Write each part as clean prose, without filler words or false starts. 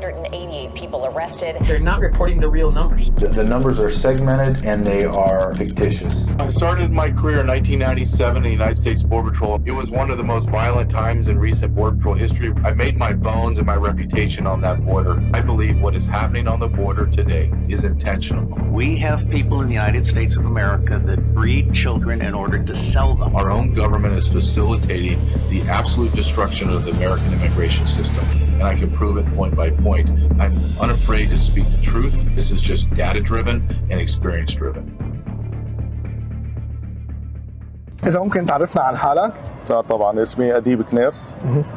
288 people arrested. They're not reporting the real numbers. The numbers are segmented and they are fictitious. I started my career in 1997 in the United States Border Patrol. It was one of the most violent times in recent Border Patrol history. I made my bones and my reputation on that border. I believe what is happening on the border today is intentional. We have people in the United States of America that breed children in order to sell them. Our own government is facilitating the absolute destruction of the American immigration system, and I can prove it point by point. I'm unafraid to speak the truth. This is just data-driven and experience-driven. إذا ممكن تعرفنا عن حالك؟ طبعا اسمي أديب كنيس.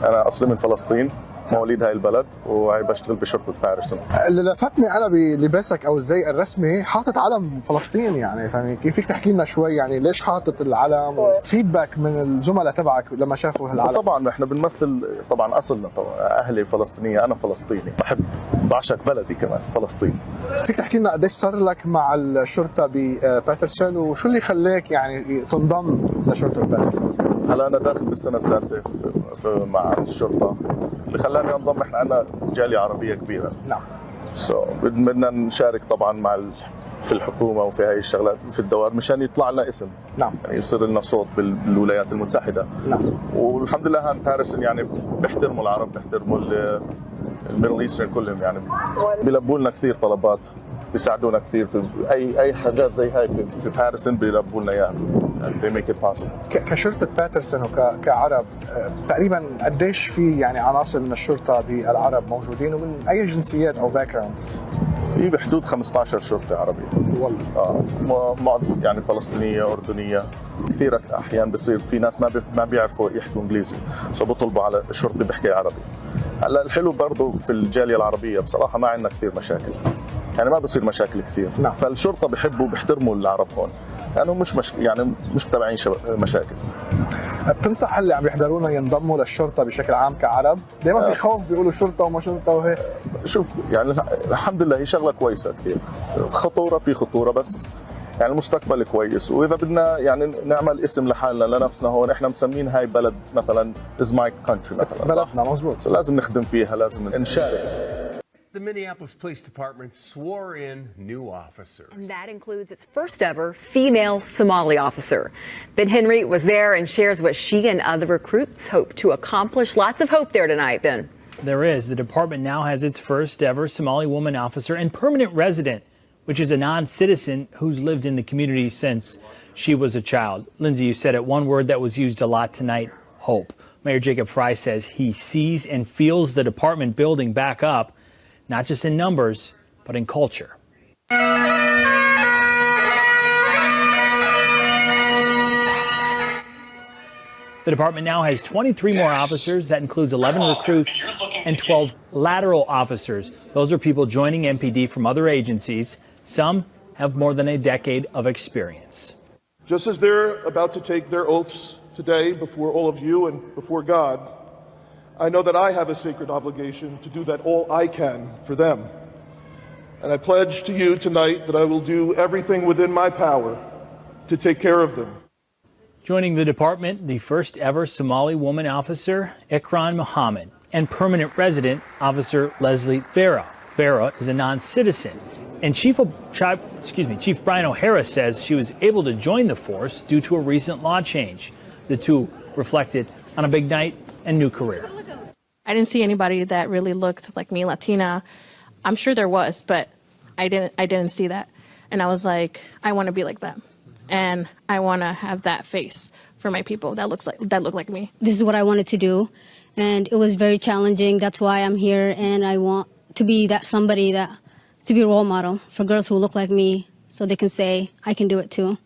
أنا أصلي من فلسطين، مواليد هاي البلد، وهي بشتغل بشرطة باريسون. اللي لفتني أنا بلباسك أو الزي الرسمي حاطط علم فلسطين، يعني فاهمني كيف؟ فيك تحكي لنا شوي يعني ليش حاطط العلم وفيدباك من الزملاء تبعك لما شافوا هالعلم؟ طبعا احنا بنمثل طبعا أصلنا، طبعا أهلي فلسطينية، أنا فلسطيني، بعشق بلدي كمان فلسطين. فيك تحكي لنا قديش صار لك مع الشرطة بباترسون وشو اللي خلاك يعني تنضم لشرطة باترسون؟ هلا أنا داخل بالسنة الثالثة مع الشرطة، اللي خلاني انضم احنا عندنا جالية عربية كبيرة. نعم. بدنا نشارك طبعا مع في الحكومة وفي هاي الشغلات في الدوائر مشان يطلع لنا اسم. نعم. يعني يصير لنا صوت بالولايات المتحدة. نعم. والحمد لله هان باريسون يعني بيحترموا العرب، بيحترموا الميدل ايسترن كلهم، يعني بيلبوا لنا كثير طلبات، بيساعدونا كثير في اي حاجات زي هاي في باريسون بيلبوا لنا اياها. They make it possible. كشرطة باترسون وكعرب تقريبا قديش في يعني عناصر من الشرطة بالعرب موجودين ومن أي جنسيات أو باك جراوندز؟ في بحدود 15 شرطة عربية. والله. يعني فلسطينية، أردنية، كثير أحيان بصير في ناس ما بيعرفوا يحكوا إنجليزي، بيطلبوا على الشرطي بيحكي عربي. هلا الحلو برضه في الجالية العربية بصراحة ما عندنا كثير مشاكل. يعني ما بصير مشاكل كثير. نعم. فالشرطة بيحبوا بيحترموا العرب هون. يعني مش متابعين مشاكل. بتنصح اللي عم يحضرونا ينضموا للشرطة بشكل عام كعرب؟ دائما في خوف بيقولوا شرطة وما شرطة وهيك. شوف يعني الحمد لله هي شغلة كويسة كثير. خطورة بس يعني المستقبل كويس، وإذا بدنا يعني نعمل اسم لحالنا لنفسنا هون، إحنا مسمين هاي بلد مثلا is my country مثلا. بلدنا مزبوط. لازم نخدم فيها، لازم نشارك. The Minneapolis Police Department swore in new officers. And that includes its first ever female Somali officer. Ben Henry was there and shares what she and other recruits hope to accomplish. Lots of hope there tonight, Ben. There is. The department now has its first ever Somali woman officer and permanent resident, which is a non-citizen who's lived in the community since she was a child. Lindsay, you said it, one word that was used a lot tonight, hope. Mayor Jacob Fry says he sees and feels the department building back up, not just in numbers, but in culture. The department now has 23 more officers. That includes 11 recruits and 12 lateral officers. Those are people joining MPD from other agencies. Some have more than a decade of experience. Just as they're about to take their oaths today before all of you and before God, I know that I have a sacred obligation to do that all I can for them. And I pledge to you tonight that I will do everything within my power to take care of them. Joining the department, the first ever Somali woman officer, Ikran Mohammed, and permanent resident, Officer Leslie Vera. Vera is a non-citizen. And Chief Brian O'Hara says she was able to join the force due to a recent law change. The two reflected on a big night and new career. I didn't see anybody that really looked like me, Latina. I'm sure there was, but I didn't see that. And I was like, I want to be like them. And I want to have that face for my people that look like me. This is what I wanted to do, and it was very challenging. That's why I'm here, and I want to be to be a role model for girls who look like me, so they can say, I can do it too.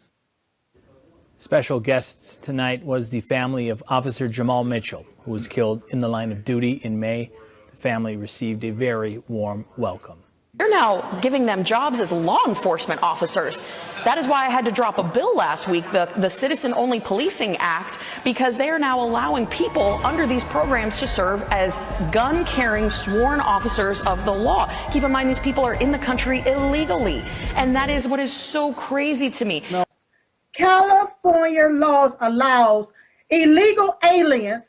Special guests tonight was the family of Officer Jamal Mitchell, who was killed in the line of duty in May. The family received a very warm welcome. You're now giving them jobs as law enforcement officers. That is why I had to drop a bill last week, the Citizen-Only Policing Act, because they are now allowing people under these programs to serve as gun-carrying sworn officers of the law. Keep in mind, these people are in the country illegally, and that is what is so crazy to me. No. California laws allows illegal aliens,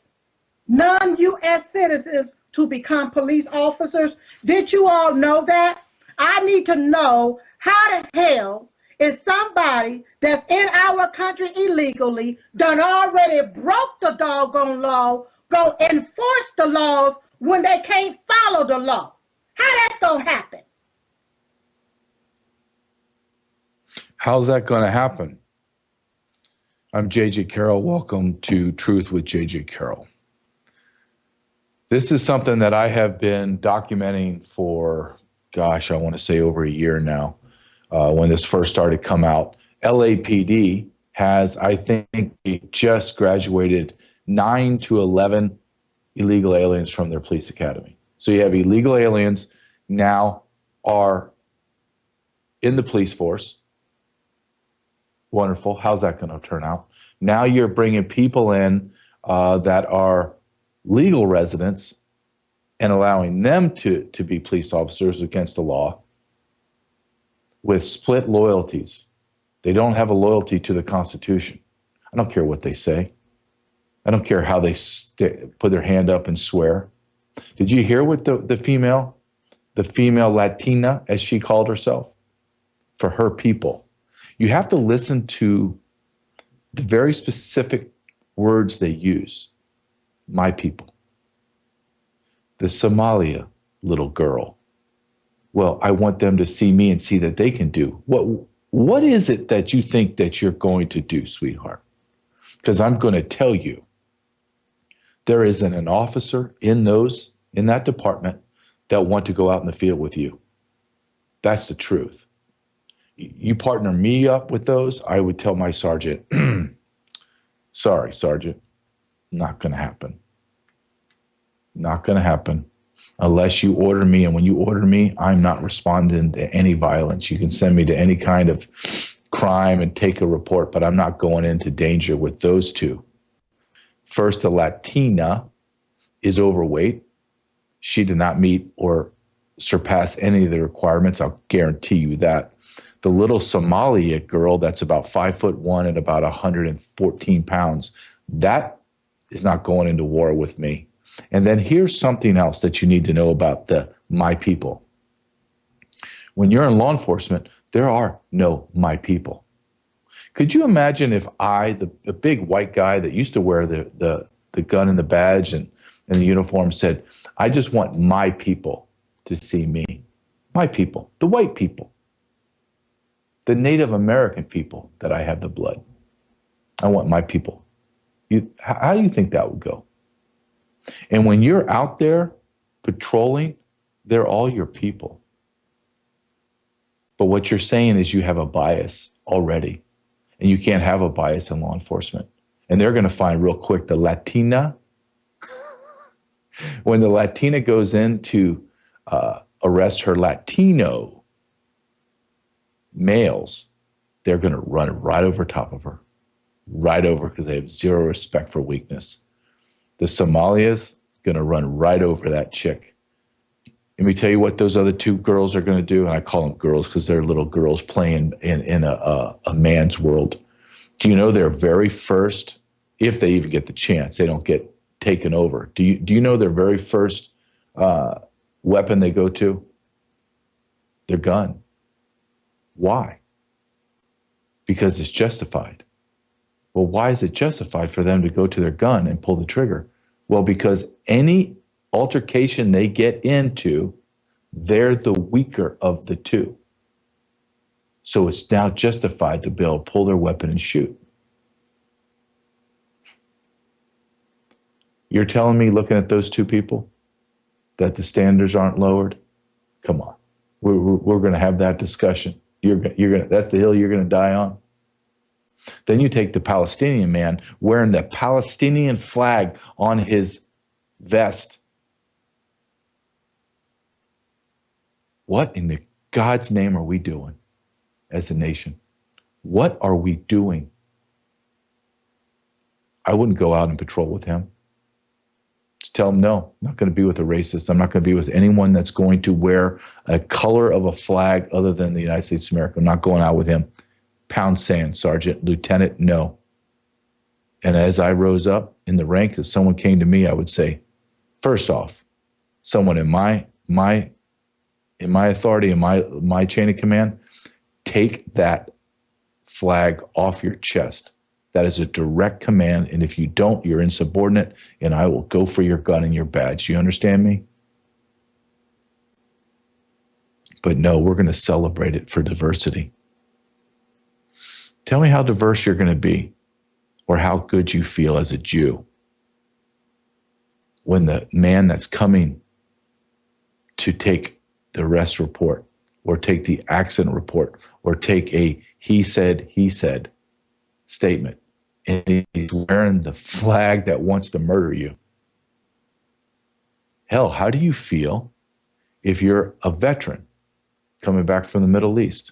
non-U.S. citizens to become police officers. Did you all know that? I need to know how the hell is somebody that's in our country illegally done already broke the doggone law go enforce the laws when they can't follow the law? How that's gonna happen? How's that going to happen? I'm JJ Carrell. Welcome to Truth with JJ Carrell. This is something that I have been documenting for, gosh, I want to say over a year now. When this first started to come out, LAPD has, I think, just graduated 9 to 11 illegal aliens from their police academy. So you have illegal aliens now are in the police force. Wonderful. How's that going to turn out? Now you're bringing people in that are legal residents and allowing them to be police officers against the law with split loyalties. They don't have a loyalty to the Constitution. I don't care what they say. I don't care how they put their hand up and swear. Did you hear what the female Latina, as she called herself, for her people? You have to listen to the very specific words they use. My people. The Somalia little girl. Well, I want them to see me and see that they can do. What is it that you think that you're going to do, sweetheart? Because I'm going to tell you, there isn't an officer in that department that want to go out in the field with you. That's the truth. You partner me up with those, I would tell my sergeant, sorry, sergeant, not going to happen. Not going to happen unless you order me. And when you order me, I'm not responding to any violence. You can send me to any kind of crime and take a report, but I'm not going into danger with those two. First, the Latina is overweight. She did not meet or surpass any of the requirements. I'll guarantee you that. The little Somalia girl that's about 5'1" and about 114 pounds, that is not going into war with me. And then here's something else that you need to know about my people. When you're in law enforcement, there are no my people. Could you imagine if I, the big white guy that used to wear the gun and the badge and the uniform, said, I just want my people to see me. My people, the white people, the Native American people that I have the blood. I want my people. How do you think that would go? And when you're out there patrolling, they're all your people. But what you're saying is you have a bias already, and you can't have a bias in law enforcement. And they're going to find real quick the Latina. When the Latina goes in to arrest her Latino males, they're going to run right over top of her. Right over, because they have zero respect for weakness. The Somalia's going to run right over that chick. Let me tell you what those other two girls are going to do. And I call them girls because they're little girls playing in a man's world. Do you know their very first, if they even get the chance, they don't get taken over. Do you know their very first weapon they go to? Their gun. Why? Because it's justified. Well, why is it justified for them to go to their gun and pull the trigger? Well, because any altercation they get into, they're the weaker of the two. So it's now justified to be able to pull their weapon and shoot. You're telling me, looking at those two people, that the standards aren't lowered? Come on. We're going to have that discussion. That's the hill you're going to die on. Then you take the Palestinian man wearing the Palestinian flag on his vest. What in God's name are we doing as a nation? What are we doing? I wouldn't go out and patrol with him. Just tell him, no, I'm not going to be with a racist. I'm not going to be with anyone that's going to wear a color of a flag other than the United States of America. I'm not going out with him. Pound sand, Sergeant, Lieutenant, no. And as I rose up in the ranks, if someone came to me, I would say, first off, someone in my authority, in my chain of command, take that flag off your chest. That is a direct command, and if you don't, you're insubordinate, and I will go for your gun and your badge. You understand me? But no, we're going to celebrate it for diversity. Tell me how diverse you're going to be, or how good you feel as a Jew when the man that's coming to take the arrest report, or take the accident report, or take a he said statement, and he's wearing the flag that wants to murder you. Hell, how do you feel if you're a veteran coming back from the Middle East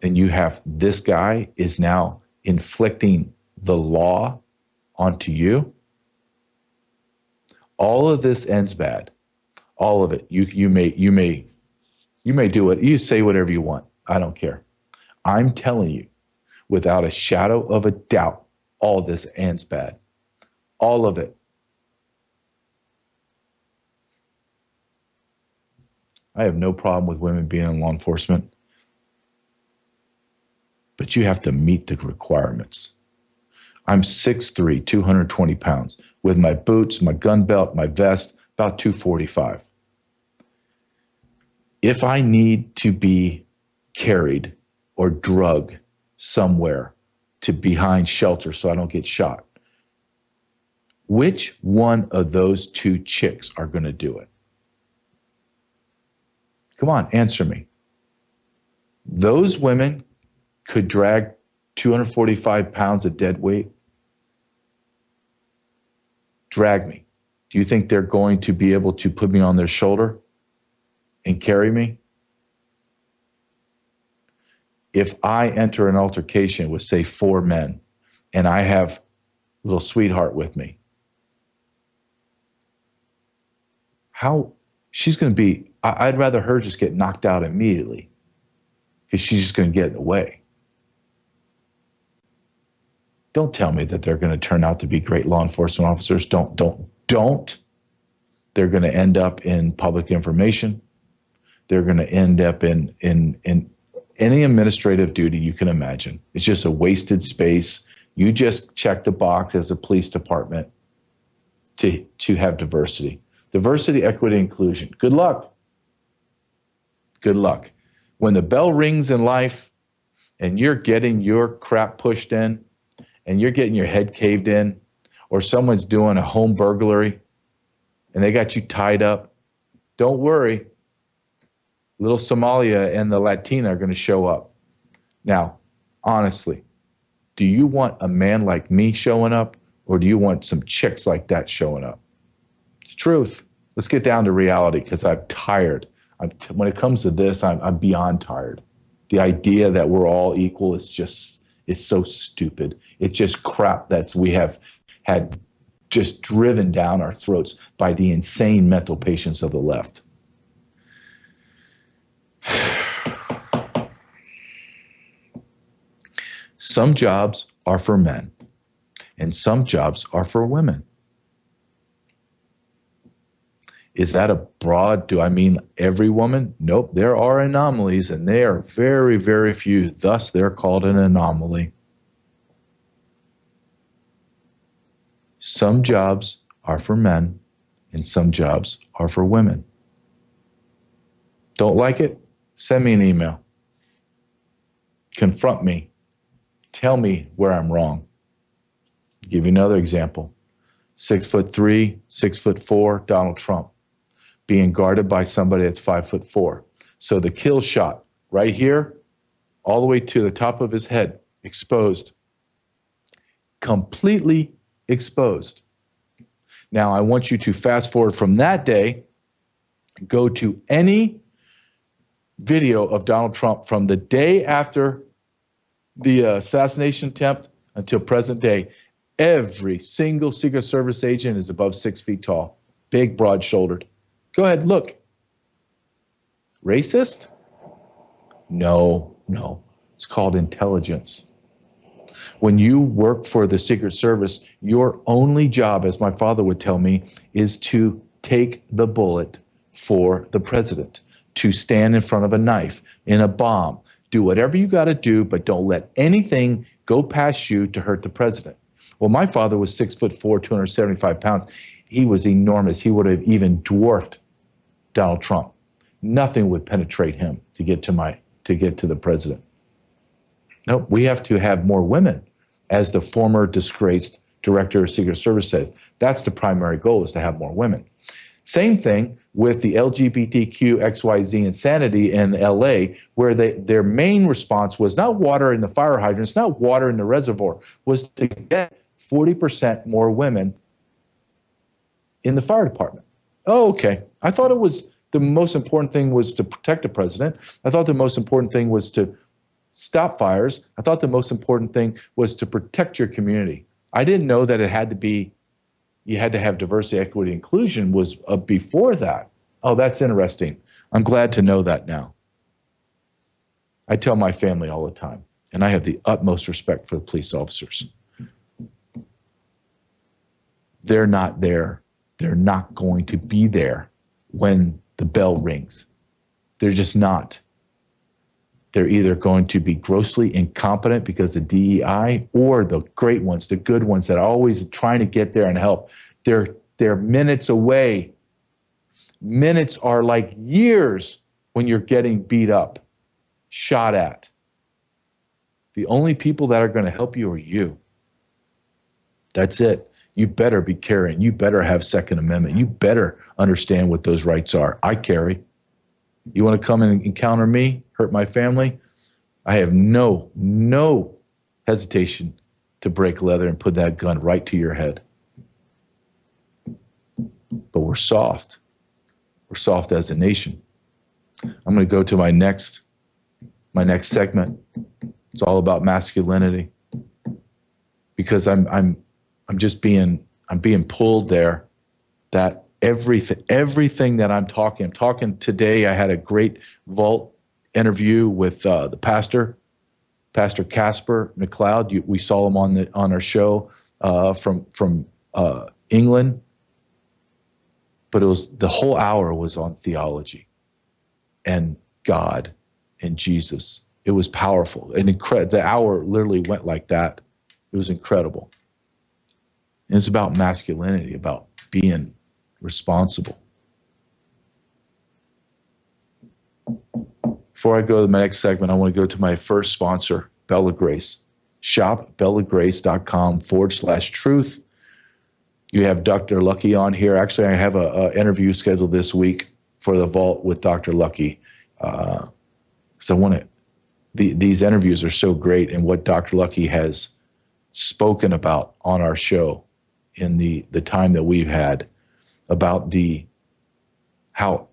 and you have this guy is now inflicting the law onto you? All of this ends bad. All of it. You may do it. You say whatever you want. I don't care. I'm telling you, without a shadow of a doubt, all this ends bad. All of it. I have no problem with women being in law enforcement, but you have to meet the requirements. I'm 6'3", 220 pounds, with my boots, my gun belt, my vest, about 245. If I need to be carried or drugged somewhere to behind shelter so I don't get shot, which one of those two chicks are going to do it? Come on, answer me. Those women could drag 245 pounds of dead weight. Drag me. Do you think they're going to be able to put me on their shoulder and carry me? If I enter an altercation with, say, 4 men, and I have little sweetheart with me, how she's going to be, I'd rather her just get knocked out immediately, because she's just going to get in the way. Don't tell me that they're going to turn out to be great law enforcement officers. Don't. They're going to end up in public information. They're going to end up in any administrative duty you can imagine. It's just a wasted space. You just check the box as a police department to have diversity. Diversity, equity, inclusion. Good luck. Good luck. When the bell rings in life and you're getting your crap pushed in and you're getting your head caved in, or someone's doing a home burglary and they got you tied up, don't worry. Little Somalia and the Latina are going to show up. Now, honestly, do you want a man like me showing up, or do you want some chicks like that showing up? It's truth. Let's get down to reality, because I'm tired. When it comes to this, I'm beyond tired. The idea that we're all equal is so stupid. It's just crap that we have had just driven down our throats by the insane mental patients of the left. Some jobs are for men, and some jobs are for women. Is that a broad, do I mean every woman? Nope, there are anomalies, and they are very, very few. Thus, they're called an anomaly. Some jobs are for men, and some jobs are for women. Don't like it? Send me an email. Confront me. Tell me where I'm wrong. I'll give you another example. 6'3", 6'4", Donald Trump being guarded by somebody that's 5'4". So the kill shot right here, all the way to the top of his head, exposed, completely exposed. Now I want you to fast forward from that day, go to any video of Donald Trump from the day after the assassination attempt until present day. Every single Secret Service agent is above 6 feet tall, big, broad-shouldered. Go ahead, look. Racist? No. It's called intelligence. When you work for the Secret Service, your only job, as my father would tell me, is to take the bullet for the president, to stand in front of a knife, in a bomb. Do whatever you got to do, but don't let anything go past you to hurt the president. Well, my father was 6'4", 275 pounds. He was enormous. He would have even dwarfed Donald Trump. Nothing would penetrate him to get to the president. No, we have to have more women, as the former disgraced director of Secret Service says. That's the primary goal, is to have more women. Same thing with the LGBTQ XYZ insanity in LA, where their main response was not water in the fire hydrants, not water in the reservoir, was to get 40% more women in the fire department. Oh, okay. I thought it was the most important thing was to protect the president. I thought the most important thing was to stop fires. I thought the most important thing was to protect your community. I didn't know that it had to be, you had to have diversity, equity, inclusion was before that. Oh, that's interesting. I'm glad to know that now. I tell my family all the time, and I have the utmost respect for the police officers. They're not there. They're not going to be there when the bell rings. They're just not. They're either going to be grossly incompetent because of DEI, or the great ones, the good ones that are always trying to get there and help. They're minutes away. Minutes are like years when you're getting beat up, shot at. The only people that are going to help you are you. That's it. You better be caring. You better have Second Amendment. You better understand what those rights are. I carry. You want to come and encounter me, hurt my family? I have no hesitation to break leather and put that gun right to your head. But we're soft. We're soft as a nation. I'm going to go to my next segment. It's all about masculinity, because I'm being pulled there. That everything that I'm talking today. I had a great vault interview with the Pastor Casper McLeod. We saw him on our show from England, but it was the whole hour was on theology and God and Jesus. It was powerful and incredible. The hour literally went like that. It was incredible. And it's about masculinity, about being responsible. Before I go to my next segment, I want to go to my first sponsor, Bella Grace. Shop bellagrace.com/truth. You have Dr. Lucky on here. Actually, I have an interview scheduled this week for the Vault with Dr. Lucky. So I want to, these interviews are so great, and what Dr. Lucky has spoken about on our show in the time that we've had about how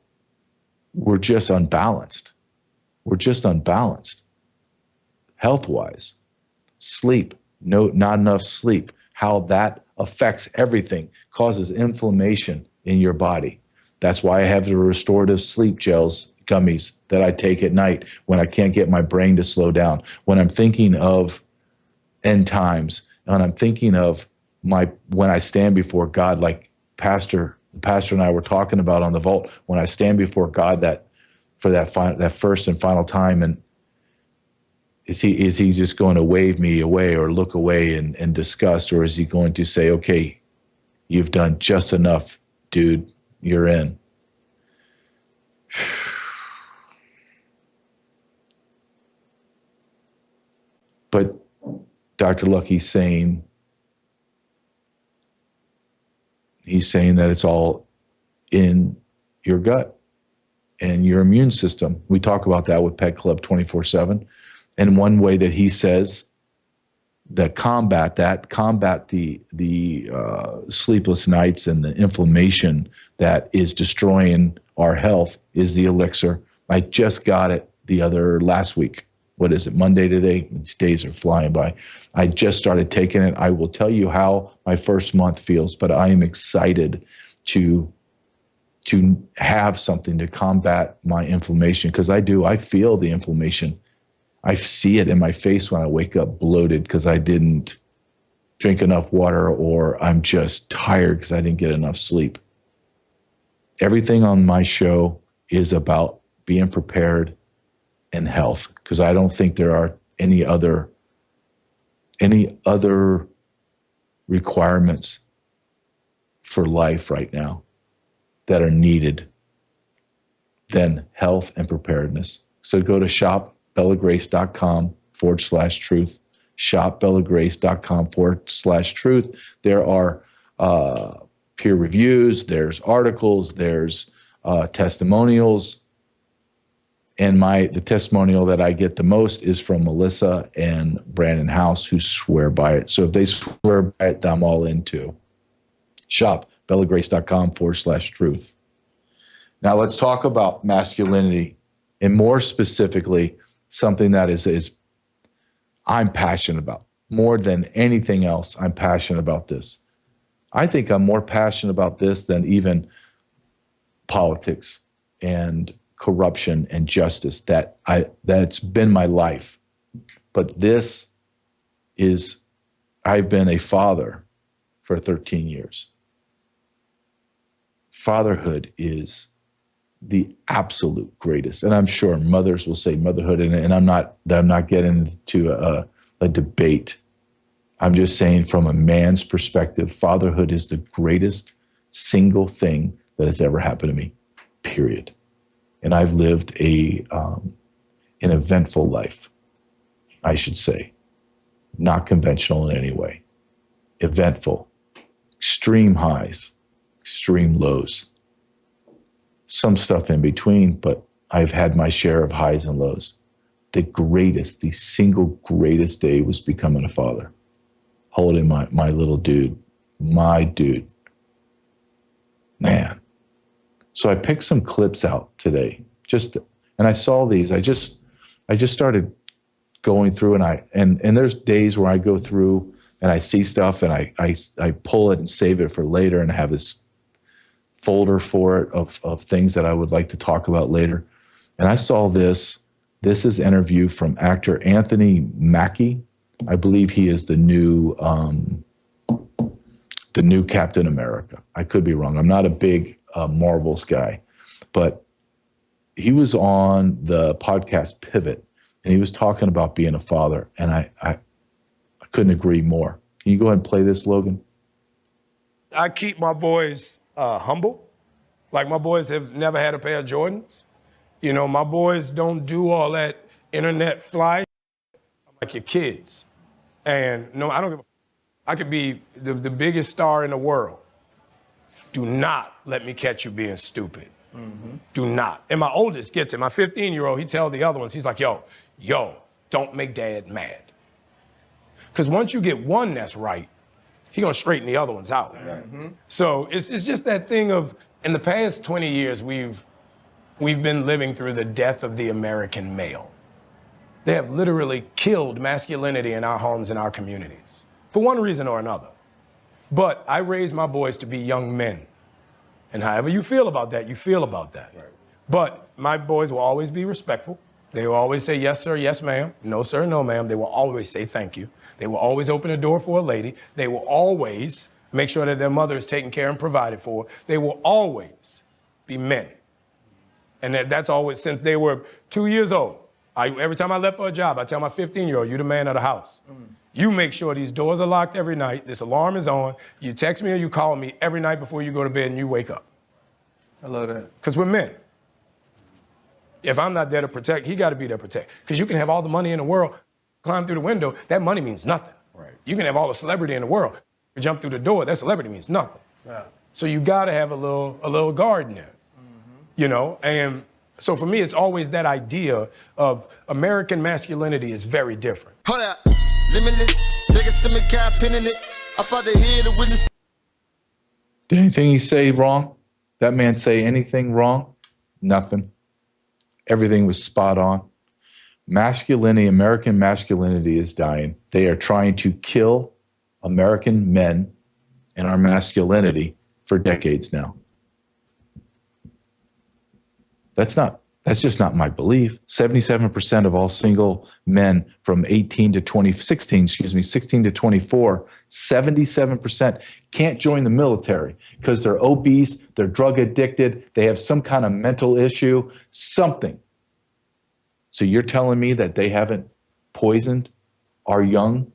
we're just unbalanced. We're just unbalanced health-wise. Sleep, not enough sleep, how that affects everything, causes inflammation in your body. That's why I have the restorative sleep gels, gummies, that I take at night when I can't get my brain to slow down, when I'm thinking of end times, and I'm thinking of when I stand before God, like the pastor and I were talking about on the Vault, when I stand before God for that first and final time, and is he just going to wave me away or look away in disgust, or is he going to say, okay, you've done just enough, dude, you're in. But Dr. Lucky's saying, that it's all in your gut and your immune system. We talk about that with Pet Club 24/7. And one way that he says that combat the sleepless nights and the inflammation that is destroying our health is the elixir. I just got it last week. What is it, Monday today? These days are flying by. I just started taking it. I will tell you how my first month feels, but I am excited to have something to combat my inflammation, because I feel the inflammation. I see it in my face when I wake up bloated because I didn't drink enough water, or I'm just tired because I didn't get enough sleep. Everything on my show is about being prepared and health, because I don't think there are any other requirements for life right now that are needed than health and preparedness. So go to shopbellagrace.com/truth, shopbellagrace.com/truth. There are peer reviews, there's articles, there's testimonials. And the testimonial that I get the most is from Melissa and Brandon House, who swear by it. So if they swear by it, I'm all into. shopbellagrace.com/truth. Now let's talk about masculinity, and more specifically, something that is I'm passionate about. More than anything else, I'm passionate about this. I think I'm more passionate about this than even politics and corruption and justice. That's been my life. But this is, I've been a father for 13 years. Fatherhood is the absolute greatest. And I'm sure mothers will say motherhood, and I'm not getting into a debate. I'm just saying, from a man's perspective, fatherhood is the greatest single thing that has ever happened to me, period. And I've lived an eventful life, I should say. Not conventional in any way. Eventful. Extreme highs, extreme lows. Some stuff in between, but I've had my share of highs and lows. The single greatest day was becoming a father. Holding my little dude, my dude. Man. So I picked some clips out today, and I saw these. I just started going through, and there's days where I go through and I see stuff and I pull it and save it for later, and I have this folder for it of things that I would like to talk about later. And I saw this. This is an interview from actor Anthony Mackie. I believe he is the new Captain America. I could be wrong. I'm not a big Marvels guy, but he was on the podcast Pivot, and he was talking about being a father, and I couldn't agree more. Can you go ahead and play this, Logan? I keep my boys humble. Like, my boys have never had a pair of Jordans. You know, my boys don't do all that internet fly. I'm like your kids. And no, I don't give a. I could be the biggest star in the world. Do not let me catch you being stupid. Mm-hmm. Do not. And my oldest gets it. My 15-year-old, he tells the other ones, he's like, yo, don't make dad mad. Because once you get one that's right, he's going to straighten the other ones out. Mm-hmm. So it's just that thing of, in the past 20 years, we've been living through the death of the American male. They have literally killed masculinity in our homes and our communities, for one reason or another. But I raised my boys to be young men. And however you feel about that, you feel about that. Right. But my boys will always be respectful. They will always say, yes, sir, yes, ma'am. No, sir, no, ma'am. They will always say thank you. They will always open a door for a lady. They will always make sure that their mother is taken care and provided for. They will always be men. And that's always, since they were 2 years old. Every time I left for a job, I tell my 15-year-old, you're the man of the house. You make sure these doors are locked every night, this alarm is on, you text me or you call me every night before you go to bed and you wake up. I love that. Because we're men. If I'm not there to protect, he got to be there to protect. Because you can have all the money in the world, climb through the window, that money means nothing. Right. You can have all the celebrity in the world, jump through the door, that celebrity means nothing. Yeah. So you got to have a little guard in there, you know? And so for me, it's always that idea of American masculinity is very different. Hold up. Limitless. Did anything he say wrong? That man say anything wrong? Nothing. Everything was spot on. Masculinity, American masculinity is dying. They are trying to kill American men and our masculinity for decades now. That's not That's just not my belief. 77% of all single men from 16 to 24, 77% can't join the military because they're obese, they're drug addicted, they have some kind of mental issue, something. So you're telling me that they haven't poisoned our young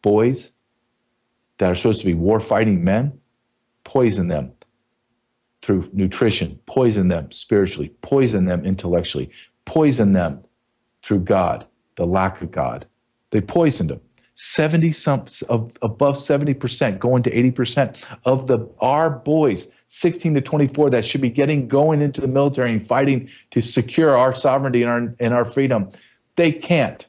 boys that are supposed to be war-fighting men? Poison them through nutrition, poison them spiritually, poison them intellectually, poison them through God, the lack of God. They poisoned them. Above 70%, going to 80% of our boys, 16 to 24, that should be going into the military and fighting to secure our sovereignty and our freedom, they can't.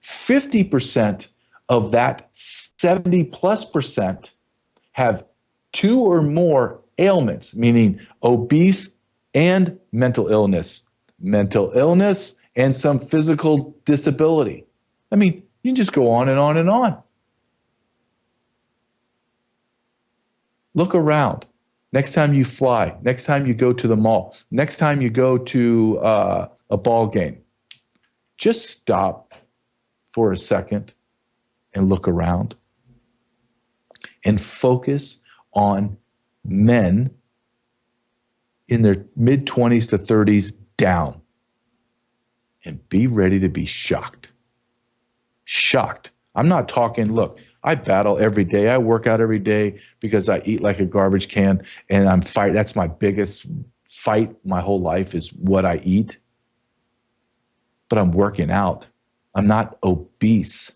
50% of that 70+% have 2 or more ailments, meaning obese and mental illness and some physical disability. I mean, you can just go on and on and on. Look around. Next time you fly, next time you go to the mall, next time you go to a ball game, just stop for a second and look around and focus on men in their mid-20s to 30s down, and be ready to be shocked. Shocked. I'm not talking, look, I battle every day. I work out every day because I eat like a garbage can, and I'm fighting. That's my biggest fight my whole life, is what I eat. But I'm working out. I'm not obese.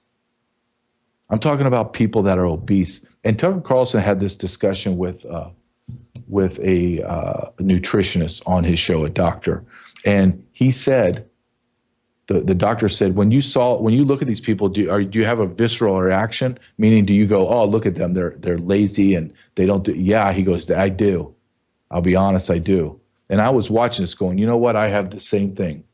I'm talking about people that are obese. And Tucker Carlson had this discussion with a nutritionist on his show, a doctor, and he said, the doctor said, when you look at these people, do you have a visceral reaction? Meaning, do you go, oh, look at them, they're lazy and they don't do? Yeah, he goes, I do. I'll be honest, I do. And I was watching this, going, you know what? I have the same thing.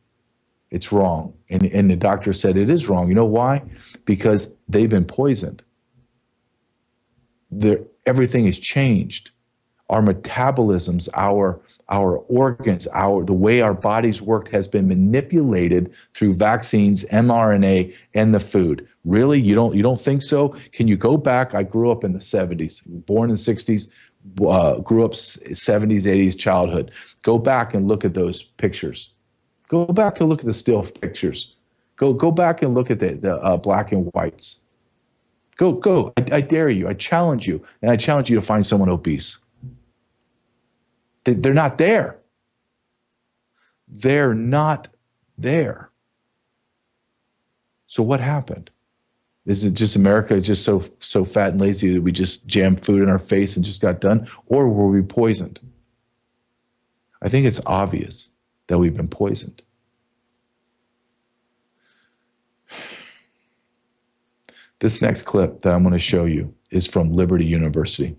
It's wrong. And the doctor said it is wrong. You know why? Because they've been poisoned. Everything has changed. Our metabolisms, our organs, the way our bodies worked has been manipulated through vaccines, mRNA, and the food. Really? You don't think so? Can you go back? I grew up in the 70s, born in the 60s, grew up 70s, 80s childhood. Go back and look at those pictures. Go back and look at the still pictures. Go back and look at the black and whites. Go. I dare you. I challenge you. And I challenge you to find someone obese. They're not there. They're not there. So what happened? Is it just America just so fat and lazy that we just jammed food in our face and just got done? Or were we poisoned? I think it's obvious that we've been poisoned. This next clip that I'm going to show you is from Liberty University.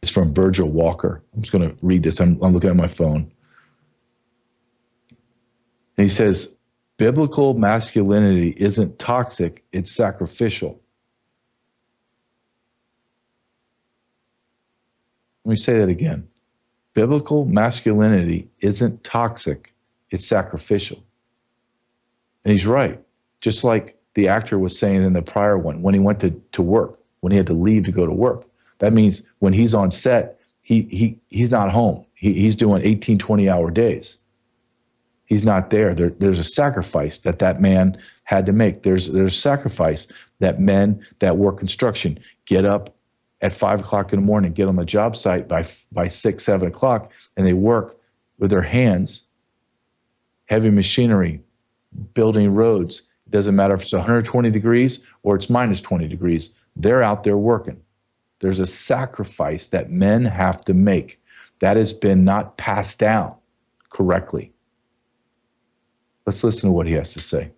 It's from Virgil Walker. I'm just going to read this. I'm looking at my phone. And he says, biblical masculinity isn't toxic, it's sacrificial. Let me say that again. Biblical masculinity isn't toxic, it's sacrificial. And he's right. Just like the actor was saying in the prior one, when he went to work, when he had to leave to go to work. That means when he's on set, he's not home. He's doing 18, 20-hour days. He's not there. There's a sacrifice that man had to make. There's a sacrifice that men that work construction get up at 5 o'clock in the morning, get on the job site by 6, 7 o'clock, and they work with their hands, heavy machinery, building roads. It doesn't matter if it's 120 degrees or it's minus 20 degrees. They're out there working. There's a sacrifice that men have to make that has been not passed down correctly. Let's listen to what he has to say.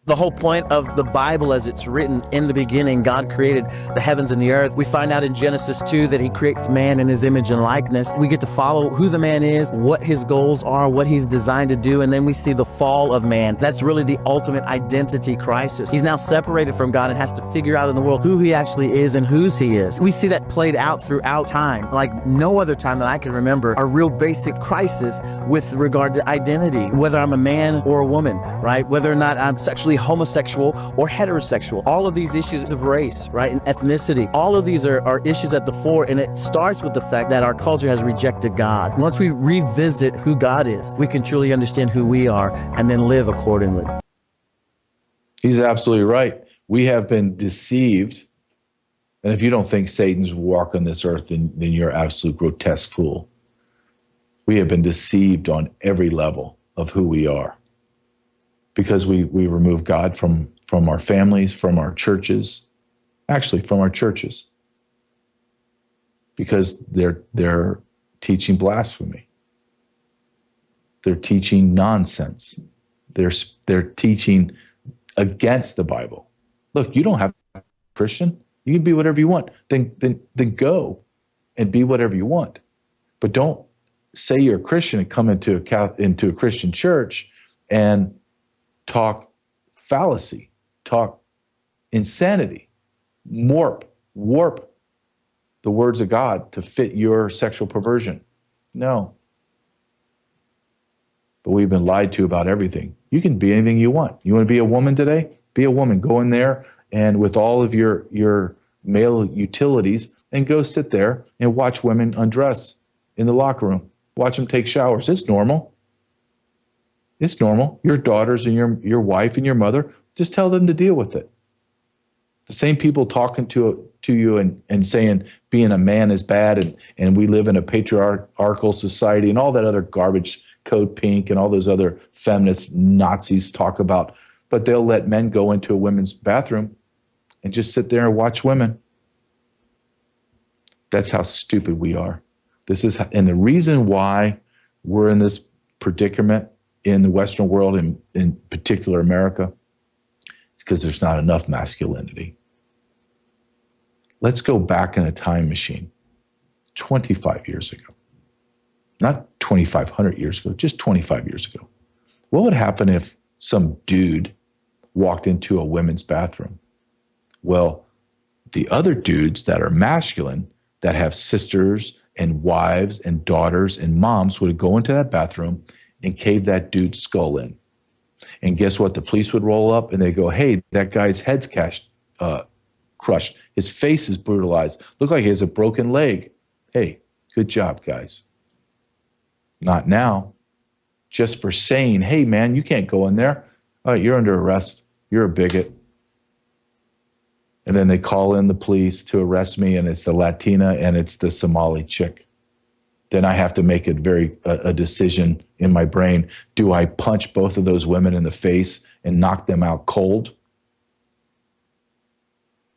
The whole point of the Bible as it's written, in the beginning, God created the heavens and the earth. We find out in Genesis 2 that he creates man in his image and likeness. We get to follow who the man is, what his goals are, what he's designed to do, and then we see the fall of man. That's really the ultimate identity crisis. He's now separated from God and has to figure out in the world who he actually is and whose he is. We see that played out throughout time, like no other time that I can remember, a real basic crisis with regard to identity, whether I'm a man or a woman, right? Whether or not I'm sexually homosexual or heterosexual. All of these issues of race, right, and ethnicity, all of these are issues at the fore, and it starts with the fact that our culture has rejected God. Once we revisit who God is, we can truly understand who we are and then live accordingly. He's absolutely right. We have been deceived, and if you don't think Satan's walk on this earth, then you're an absolute grotesque fool. We have been deceived on every level of who we are, because we remove God from our families, from our churches, actually from our churches, because they're teaching blasphemy. They're teaching nonsense. They're teaching against the Bible. Look, you don't have to be a Christian. You can be whatever you want. Then go and be whatever you want. But don't say you're a Christian and come into a Christian church and talk fallacy, talk insanity, warp the words of God to fit your sexual perversion. No. But we've been lied to about everything. You can be anything you want. You want to be a woman today? Be a woman. Go in there and with all of your male utilities and go sit there and watch women undress in the locker room. Watch them take showers. It's normal. It's normal. Your daughters and your wife and your mother, just tell them to deal with it. The same people talking to you and saying being a man is bad and we live in a patriarchal society and all that other garbage, Code Pink and all those other feminist Nazis talk about, but they'll let men go into a women's bathroom and just sit there and watch women. That's how stupid we are. And the reason why we're in this predicament in the Western world, in particular America, is because there's not enough masculinity. Let's go back in a time machine 25 years ago. Not 2,500 years ago, just 25 years ago. What would happen if some dude walked into a women's bathroom? Well, the other dudes that are masculine, that have sisters and wives and daughters and moms, would go into that bathroom and cave that dude's skull in. And guess what? The police would roll up and they go, hey, that guy's head's crushed. His face is brutalized. Looks like he has a broken leg. Hey, good job, guys. Not now. Just for saying, hey, man, you can't go in there. All right, you're under arrest. You're a bigot. And then they call in the police to arrest me, and it's the Latina and it's the Somali chick. Then I have to make a decision in my brain. Do I punch both of those women in the face and knock them out cold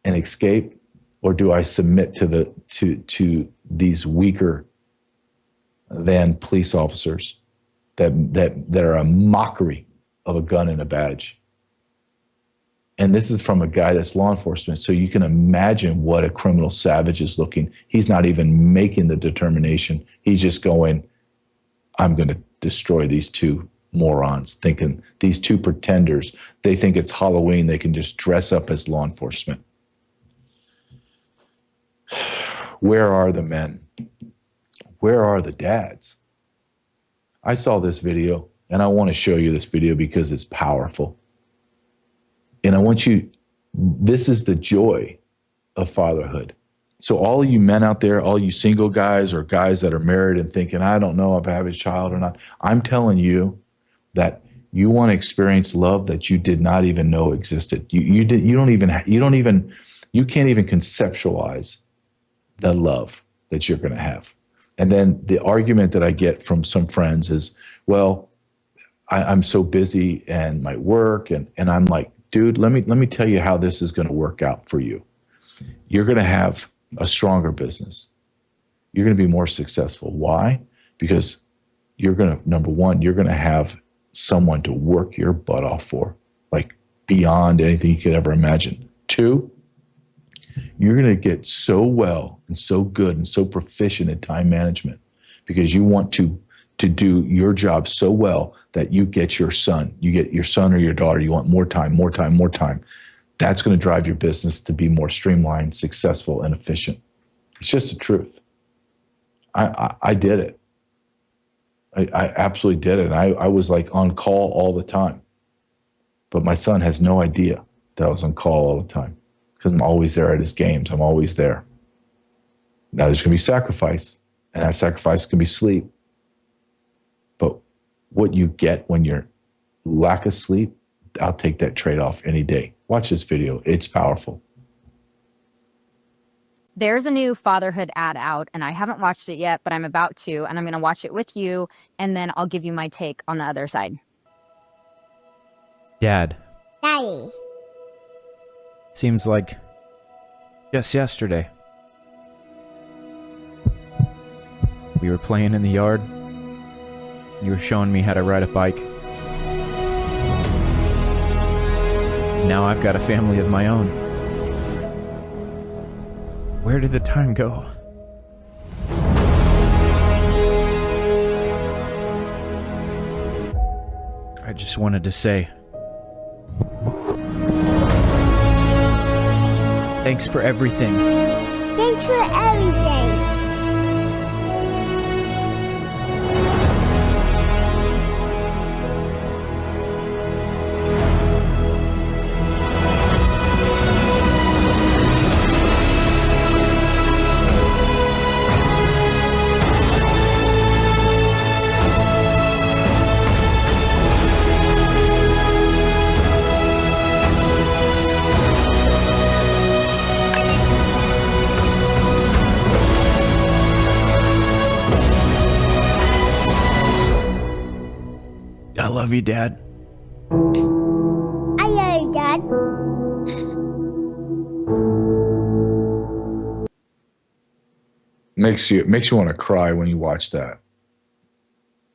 and escape? Or do I submit to these weaker than police officers that are a mockery of a gun and a badge? And this is from a guy that's law enforcement. So you can imagine what a criminal savage is looking. He's not even making the determination. He's just going, I'm going to destroy these two morons, thinking these two pretenders, they think it's Halloween. They can just dress up as law enforcement. Where are the men? Where are the dads? I saw this video, and I want to show you this video because it's powerful. And I want you, this is the joy of fatherhood. So all you men out there, all you single guys or guys that are married and thinking, I don't know if I have a child or not, I'm telling you that you want to experience love that you did not even know existed. You can't even conceptualize the love that you're going to have. And then the argument that I get from some friends is, well, I'm so busy and my work, and I'm like, dude, let me tell you how this is going to work out for you. You're going to have a stronger business. You're going to be more successful. Why? Because you're going to, number one, you're going to have someone to work your butt off for, like beyond anything you could ever imagine. 2, you're going to get so well and so good and so proficient at time management because you want to do your job so well that you get your son or your daughter. You want more time. That's going to drive your business to be more streamlined, successful, and efficient. It's just the truth. I did it. I absolutely did it. And I was like on call all the time. But my son has no idea that I was on call all the time because I'm always there at his games. I'm always there. Now there's going to be sacrifice, and that sacrifice can be sleep. But what you get when you're lack of sleep, I'll take that trade-off any day. Watch this video. It's powerful. There's a new Fatherhood ad out, and I haven't watched it yet, but I'm about to, and I'm going to watch it with you, and then I'll give you my take on the other side. Dad. Daddy. Seems like just yesterday. We were playing in the yard. You were showing me how to ride a bike. Now I've got a family of my own. Where did the time go? I just wanted to say, thanks for everything. Thanks for everything. I love you, Dad. I love you, Dad. Makes you want to cry when you watch that.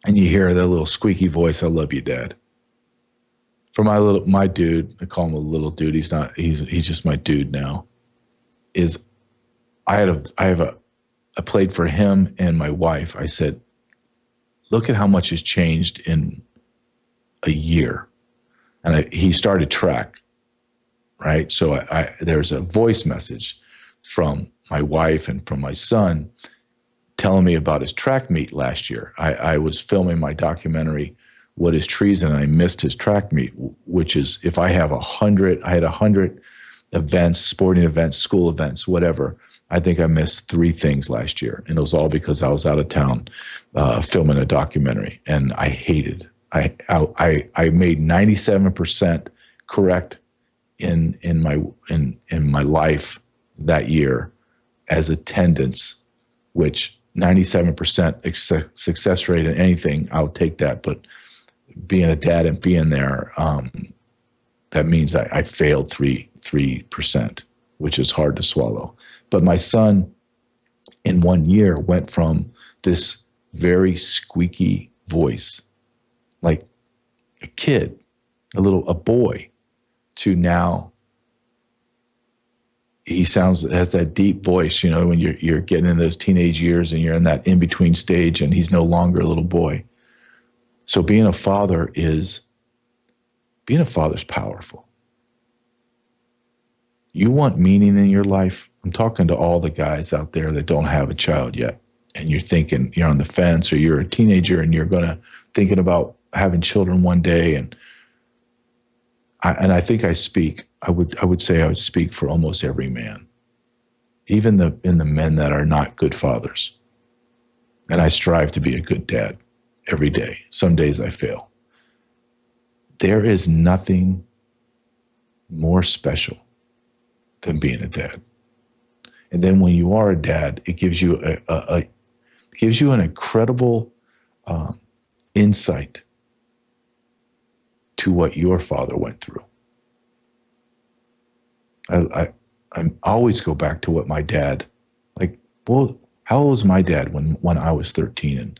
And you hear that little squeaky voice, I love you, Dad. For my dude, I call him a little dude. He's just my dude now. I played for him and my wife. I said, look at how much has changed in a year. And he started track, right? So there's a voice message from my wife and from my son telling me about his track meet last year. I was filming my documentary, What is Treason? And I missed his track meet, which is if I had 100 events, sporting events, school events, whatever. I think I missed 3 things last year. And it was all because I was out of town filming a documentary, and I hated. I made 97% correct in my life that year as attendance, which 97% success rate in anything, I'll take that. But being a dad and being there, that means I failed 3%, which is hard to swallow. But my son, in 1 year, went from this very squeaky voice, like a kid, a boy, to now he has that deep voice, when you're getting in those teenage years and you're in that in-between stage, and he's no longer a little boy. So being a father is powerful. You want meaning in your life? I'm talking to all the guys out there that don't have a child yet, and you're thinking you're on the fence, or you're a teenager and you're thinking about having children one day. And I think I would say I would speak for almost every man, even in the men that are not good fathers. And I strive to be a good dad every day. Some days I fail. There is nothing more special than being a dad. And then when you are a dad, it gives you an incredible insight to what your father went through. I always go back to what my dad, how old was my dad when I was 13,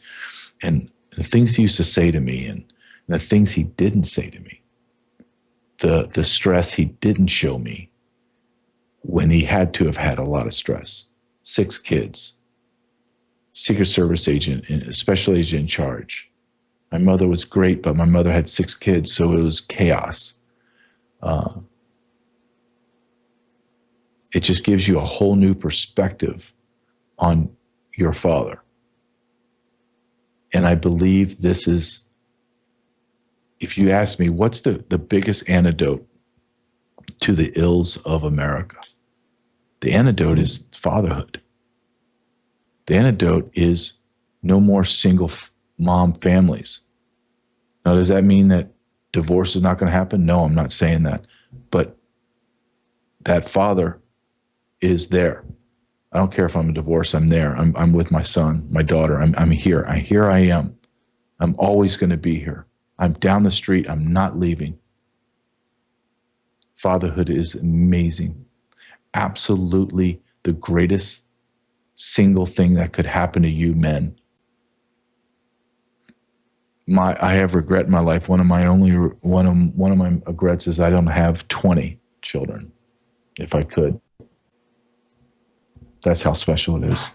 and the things he used to say to me, and the things he didn't say to me. the stress he didn't show me when he had to have had a lot of stress. 6 kids, Secret Service agent, special agent in charge. My mother was great, but my mother had 6 kids, so it was chaos. It just gives you a whole new perspective on your father. And I believe this is, if you ask me, what's the biggest antidote to the ills of America? The antidote is fatherhood. The antidote is no more single mom families. Now, does that mean that divorce is not going to happen? No, I'm not saying that. But that father is there. I don't care if I'm divorced, I'm there. I'm with my son, my daughter. I'm here. Here I am. I'm always going to be here. I'm down the street. I'm not leaving. Fatherhood is amazing. Absolutely the greatest single thing that could happen to you men. I have regret in my life. One of my regrets is I don't have 20 children. If I could. That's how special it is.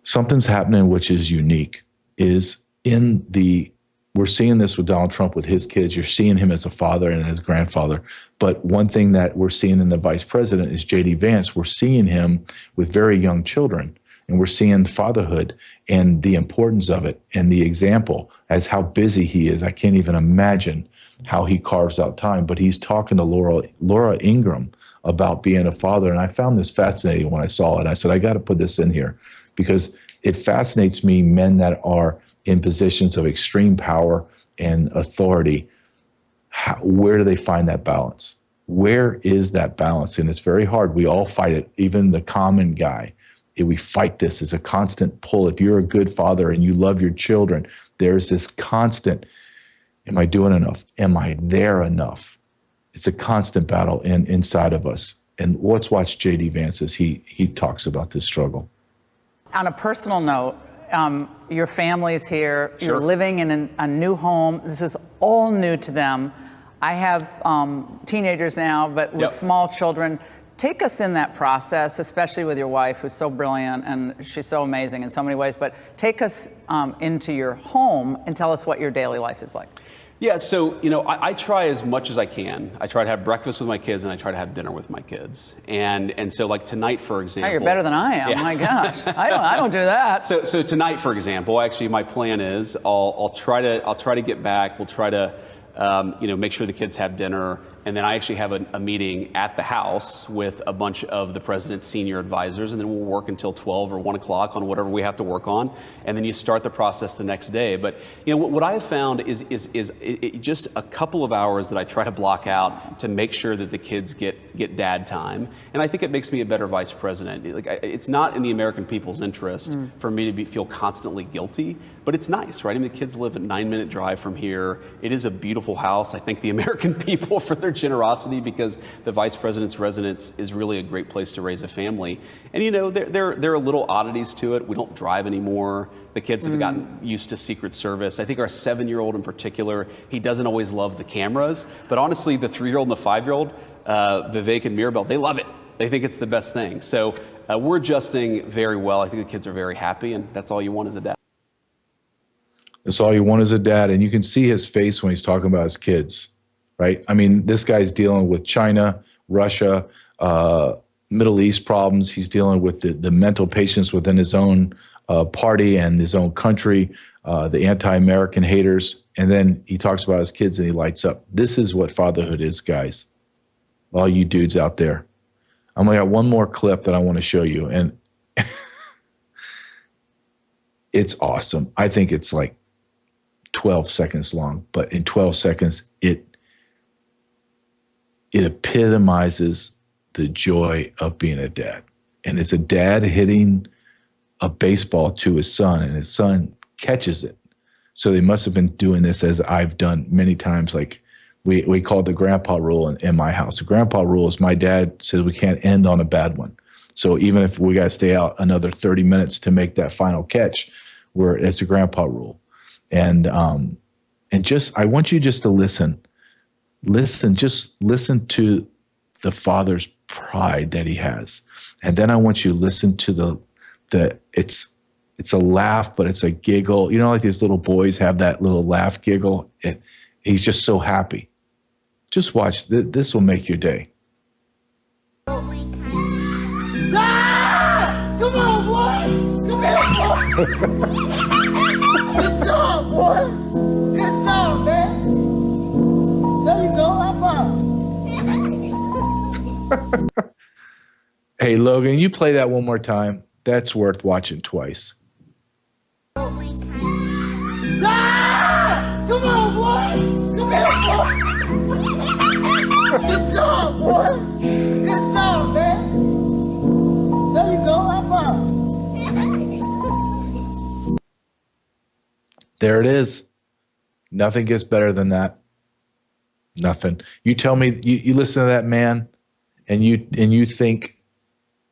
Something's happening which is unique. We're seeing this with Donald Trump with his kids. You're seeing him as a father and as a grandfather. But one thing that we're seeing in the vice president is J.D. Vance. We're seeing him with very young children. And we're seeing fatherhood and the importance of it and the example as how busy he is. I can't even imagine how he carves out time. But he's talking to Laura Ingraham about being a father. And I found this fascinating when I saw it. I said, I got to put this in here because it fascinates me, men that are in positions of extreme power and authority. Where do they find that balance? Where is that balance? And it's very hard. We all fight it. Even the common guy. We fight this. It's a constant pull. If you're a good father and you love your children, there's this constant, am I doing enough? Am I there enough? It's a constant battle inside of us. And let's watch J.D. Vance as he talks about this struggle. On a personal note, your family's here. Sure. You're living in a new home. This is all new to them. I have teenagers now, but with small children. Take us in that process, especially with your wife, who's so brilliant and she's so amazing in so many ways. But take us into your home and tell us what your daily life is like. Yeah, so, I try as much as I can. I try to have breakfast with my kids and I try to have dinner with my kids. And so like tonight, for example. Oh, you're better than I am. Yeah. My gosh. I don't do that. So tonight, for example, actually my plan is I'll try to get back. We'll try to make sure the kids have dinner. And then I actually have a meeting at the house with a bunch of the president's senior advisors, and then we'll work until 12 or 1 o'clock on whatever we have to work on, and then you start the process the next day. But what I have found is just a couple of hours that I try to block out to make sure that the kids get dad time, and I think it makes me a better vice president. It's not in the American people's interest for me to feel constantly guilty, but it's nice, right? I mean, the kids live a 9-minute drive from here. It is a beautiful house. I thank the American people for their generosity because the vice president's residence is really a great place to raise a family. And there are little oddities to it. We don't drive anymore. The kids have gotten used to Secret Service. I think our 7-year-old in particular, he doesn't always love the cameras, but honestly, the 3-year-old and the 5-year-old, Vivek and Mirabel, they love it. They think it's the best thing. So we're adjusting very well. I think the kids are very happy, and that's all you want as a dad. That's all you want as a dad. And you can see his face when he's talking about his kids, right? I mean, this guy's dealing with China, Russia, Middle East problems. He's dealing with the mental patients within his own party and his own country, the anti-American haters. And then he talks about his kids and he lights up. This is what fatherhood is, guys. All you dudes out there. I'm going to have one more clip that I want to show you. And it's awesome. I think it's like 12 seconds long, but in 12 seconds, it epitomizes the joy of being a dad. And it's a dad hitting a baseball to his son, and his son catches it. So they must have been doing this as I've done many times. Like we call it the grandpa rule in my house. The grandpa rule is my dad says we can't end on a bad one. So even if we got to stay out another 30 minutes to make that final catch, it's a grandpa rule. And just I want you just to listen just listen to the father's pride that he has. And then I want you to listen to it's a laugh, but it's a giggle. You know, like these little boys have that little laugh giggle. He's just so happy. Just watch. This will make your day. Ah! Come on, boy! Come here, boy! Good job, boy! Good job, man! There you go, high five! Hey, Logan, you play that one more time. That's worth watching twice. Ah! Come on, boy! Come here, boy! Good job, boy! Good job, man! There you go, high five! There it is. Nothing gets better than that. Nothing. You tell me, you listen to that man, and you think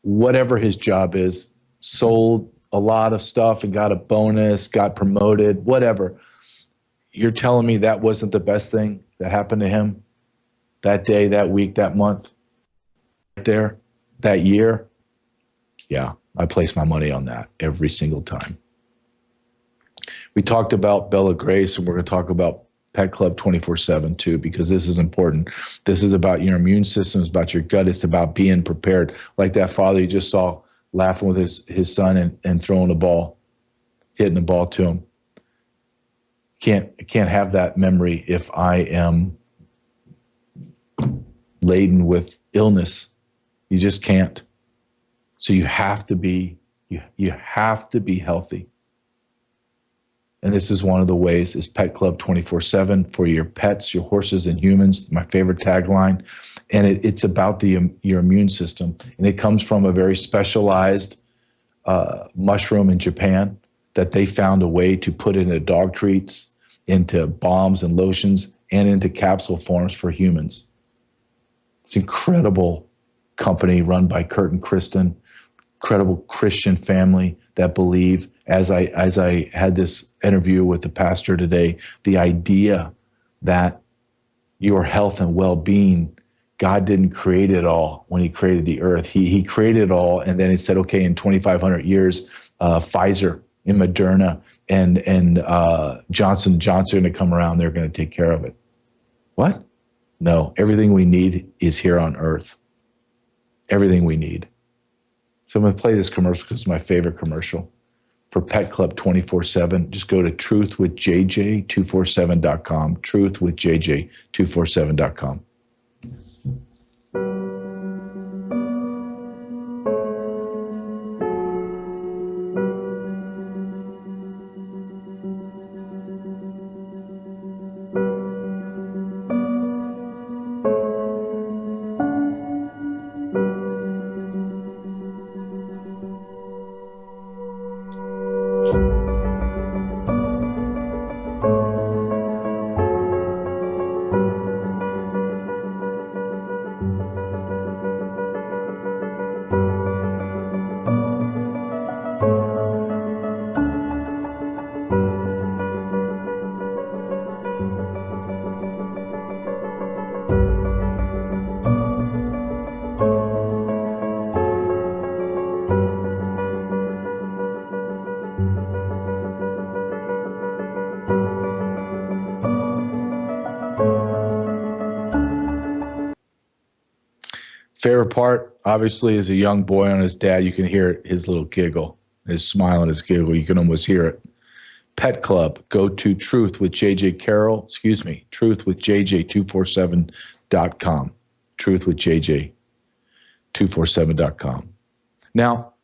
whatever his job is, sold a lot of stuff and got a bonus, got promoted, whatever. You're telling me that wasn't the best thing that happened to him that day, that week, that month, right there, that year? Yeah, I place my money on that every single time. We talked about Bella Grace, and we're going to talk about Pet Club 24/7 too, because this is important. This is about your immune system, it's about your gut, it's about being prepared. Like that father you just saw laughing with his son and throwing the ball, hitting the ball to him. Can't have that memory if I am laden with illness. You just can't. So you have to be healthy. And this is one of the ways is Pet Club 24/7 for your pets, your horses and humans, my favorite tagline. And it's about your immune system. And it comes from a very specialized mushroom in Japan that they found a way to put into dog treats, into balms and lotions, and into capsule forms for humans. It's an incredible company run by Kurt and Kristen, incredible Christian family that believe, as I had this interview with the pastor today, the idea that your health and well-being, God didn't create it all when he created the earth. He created it all, and then he said, okay, in 2,500 years, Pfizer and Moderna and Johnson & Johnson are going to come around. They're going to take care of it. What? No, everything we need is here on earth. Everything we need. So I'm going to play this commercial because it's my favorite commercial for Pet Club 24/7. Just go to truthwithjj247.com, truthwithjj247.com. Favorite part, obviously, is a young boy on his dad. You can hear his little giggle, his smile and his giggle. You can almost hear it. Pet Club, go to truthwithjj247.com, truthwithjj247.com. Now,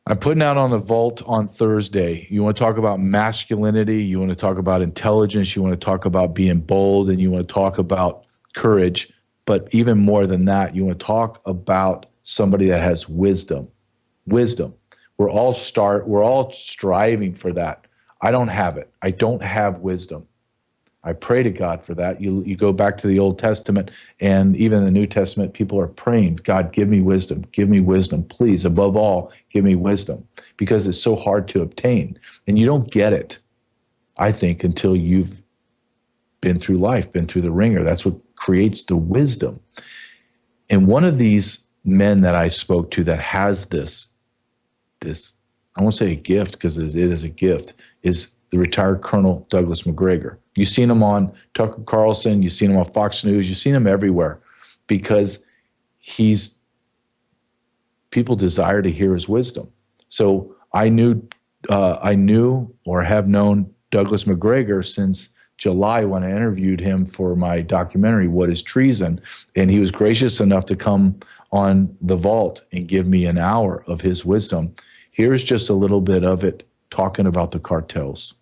I'm putting out on the vault on Thursday. You want to talk about masculinity, you want to talk about intelligence, you want to talk about being bold, and you want to talk about courage. But even more than that, you want to talk about somebody that has wisdom. Wisdom. We're all striving for that. I don't have it. I don't have wisdom. I pray to God for that. You go back to the Old Testament and even the New Testament, people are praying, God, give me wisdom. Give me wisdom. Please, above all, give me wisdom. Because it's so hard to obtain. And you don't get it, I think, until you've been through life, been through the ringer. That's what creates the wisdom. And one of these men that I spoke to that has this, I won't say a gift because it is a gift, is the retired Colonel Douglas McGregor. You've seen him on Tucker Carlson, you've seen him on Fox News, you've seen him everywhere because people desire to hear his wisdom. So I knew or have known Douglas McGregor since July when I interviewed him for my documentary, What is Treason? And he was gracious enough to come on The Vault and give me an hour of his wisdom. Here's just a little bit of it talking about the cartels.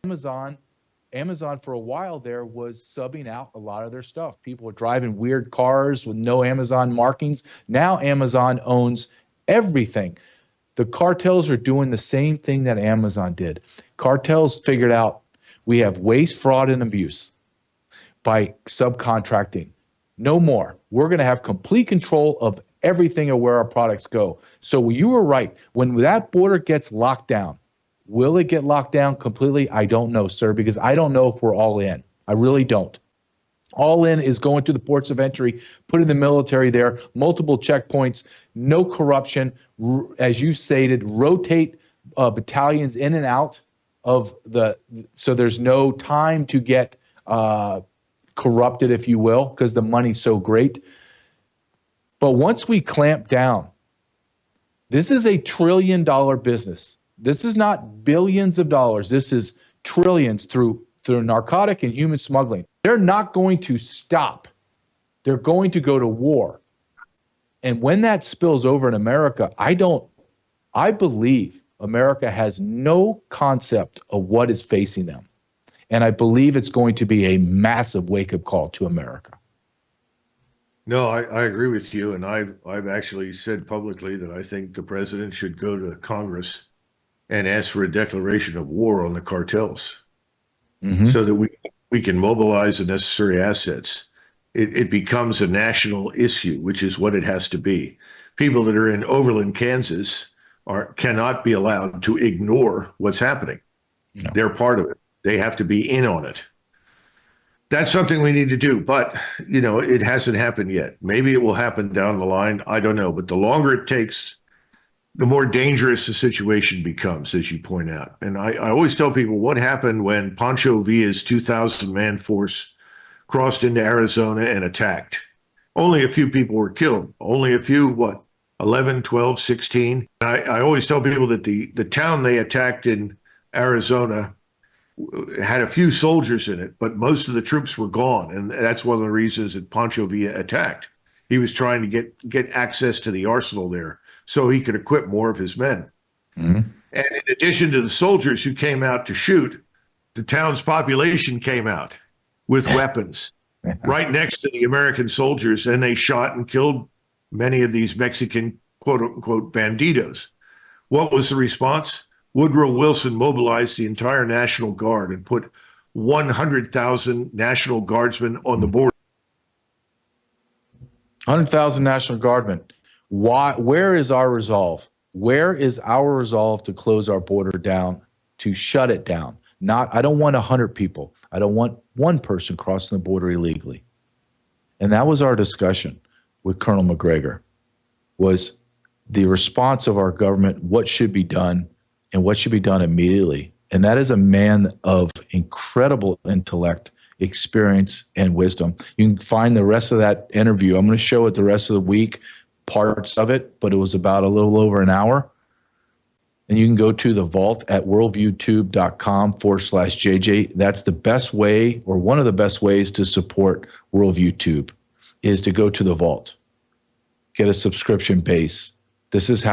Amazon for a while there was subbing out a lot of their stuff. People were driving weird cars with no Amazon markings. Now Amazon owns everything. The cartels are doing the same thing that Amazon did. Cartels figured out we have waste, fraud, and abuse by subcontracting. No more. We're going to have complete control of everything of where our products go. So you were right. When that border gets locked down, will it get locked down completely? I don't know, sir, because I don't know if we're all in. I really don't. All in is going to the ports of entry, putting the military there, multiple checkpoints, no corruption, as you stated, rotate battalions in and out of so there's no time to get corrupted, if you will, because the money's so great. But once we clamp down, this is $1 trillion business. This is not billions of dollars. This is trillions through narcotic and human smuggling. They're not going to stop. They're going to go to war. And when that spills over in America, I believe America has no concept of what is facing them. And I believe it's going to be a massive wake-up call to America. No, I agree with you. And I've actually said publicly that I think the president should go to Congress and ask for a declaration of war on the cartels so that we can mobilize the necessary assets. It becomes a national issue, which is what it has to be. People that are in Overland, Kansas cannot be allowed to ignore what's happening. No. They're part of it. They have to be in on it. That's something we need to do, but it hasn't happened yet. Maybe it will happen down the line. I don't know. But the longer it takes, the more dangerous the situation becomes, as you point out. And I always tell people what happened when Pancho Villa's 2,000-man force crossed into Arizona and attacked. Only a few people were killed. Only a few, 11, 12, 16? I always tell people that the town they attacked in Arizona had a few soldiers in it, but most of the troops were gone. And that's one of the reasons that Pancho Villa attacked. He was trying to get access to the arsenal there so he could equip more of his men. Mm-hmm. And in addition to the soldiers who came out to shoot, the town's population came out with weapons right next to the American soldiers, and they shot and killed many of these Mexican quote-unquote bandidos. What was the response? Woodrow Wilson mobilized the entire National Guard and put 100,000 National Guardsmen on the border. 100,000 National Guardmen. Why? Where is our resolve? Where is our resolve to close our border down, to shut it down? I don't want 100 people. I don't want one person crossing the border illegally. And that was our discussion with Colonel McGregor, was the response of our government, what should be done, and what should be done immediately. And that is a man of incredible intellect, experience, and wisdom. You can find the rest of that interview. I'm going to show it the rest of the week, parts of it, but it was about a little over an hour. And you can go to the vault at worldviewtube.com/JJ. That's the best way, or one of the best ways, to support Worldview Tube, is to go to the vault. Get a subscription base. This is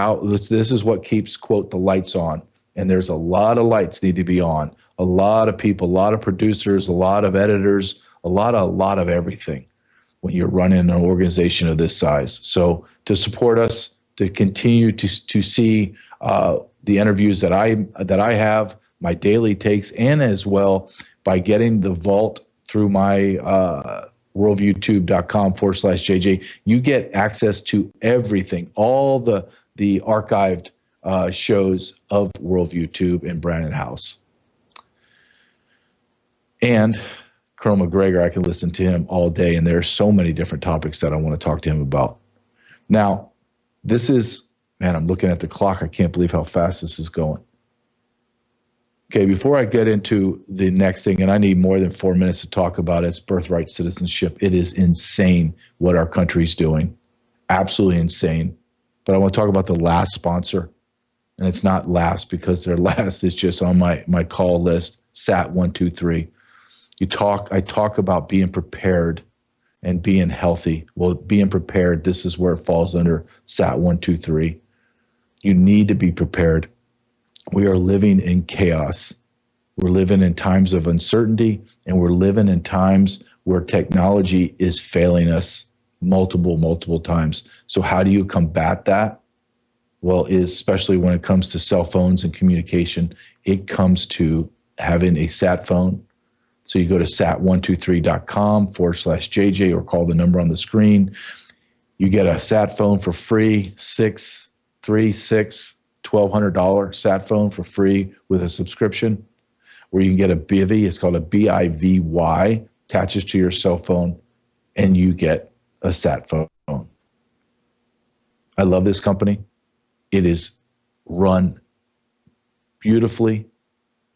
what keeps, quote, the lights on. And there's a lot of lights need to be on. A lot of people, a lot of producers, a lot of editors, a lot of everything when you're running an organization of this size. So to support us, to continue to see the interviews that I have, my daily takes, and as well by getting the vault through my worldviewtube.com/JJ, you get access to everything, all the archived shows of Worldview Tube and Brandon House. And Colonel McGregor, I can listen to him all day, and there are so many different topics that I want to talk to him about. Now, this is, man, I'm looking at the clock. I can't believe how fast this is going. Okay, before I get into the next thing, and I need more than 4 minutes to talk about it, it's birthright citizenship. It is insane what our country's doing. Absolutely insane. But I want to talk about the last sponsor. And it's not last because their last is just on my call list, SAT123. I talk about being prepared and being healthy. Well, being prepared, this is where it falls under SAT123. You need to be prepared. We are living in chaos. We're living in times of uncertainty, and we're living in times where technology is failing us multiple times. So how do you combat that? Well, especially when it comes to cell phones and communication, it comes to having a sat phone. So you go to sat123.com/JJ or call the number on the screen. You get a sat phone for free, $1,200 sat phone for free with a subscription, where you can get a bivy. It's called a BIVY, attaches to your cell phone, and you get a sat phone. I love this company. It is run beautifully.